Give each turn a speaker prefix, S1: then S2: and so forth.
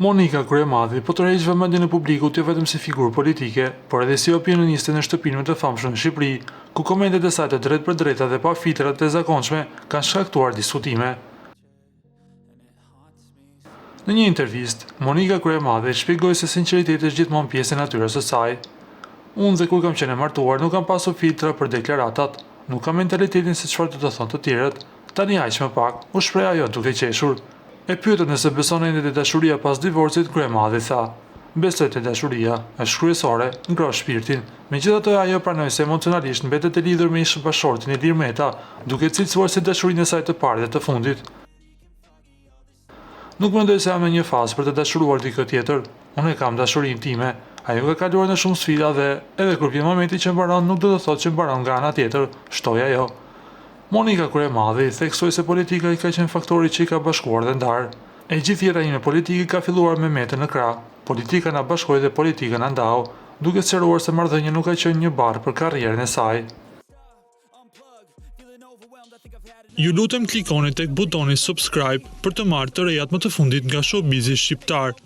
S1: Monika Kuremati po tërheq vëmendjen e publikut jo vetëm si figurë politike, por edhe si opinioniste në shtëpinë të famshme në Shqipëri, ku komentet e saj të drejtë për drejta dhe pa filtrat të zakonshme kanë shkaktuar diskutime. Në një intervistë, Monika Kuremati shpjegoi se sinqeriteti është gjithmonë pjesë e natyrës së saj. Unë dhe kur kam qenë e martuar nuk kam pasur filtra për deklaratat, nuk kam mentalitetin se çfarë do të thonë të tjerët, tani aq më pak, u shpreh ajo duke qeshur. E pyetën nëse beson ende te dashuria pas divorcit, Kuremati tha: "Besoj te dashuria, është kryesore, ngro shpirtin." Megjithatë, ajo pranoi se emocionalisht mbetet e lidhur me ish bashortin Ilir Meta, duke cilësuar si dashurinë e saj të parë dhe të fundit. "Nuk mendoj se jam në një fazë për të dashuruar dikë tjetër. Unë e kam dashurinë time. Ajo ka kaluar në shumë sfida dhe edhe kur vjen momenti që mbaron, nuk do të thotë që mbaron nga ana tjetër", shtoi ajo. Monika Kuremati theksoi se politika i ka qenë faktori që i ka bashkuar dhe ndarë. E gjithë jeta ime politike ka filluar me Metën në krah. Politika na bashkoi dhe politika na ndau, duke sqaruar se marrëdhënia nuk ka qenë një barë për karrierën e saj.
S2: Ju lutem klikoni tek butoni subscribe për të marrë të rejat më të fundit nga showbizi shqiptar.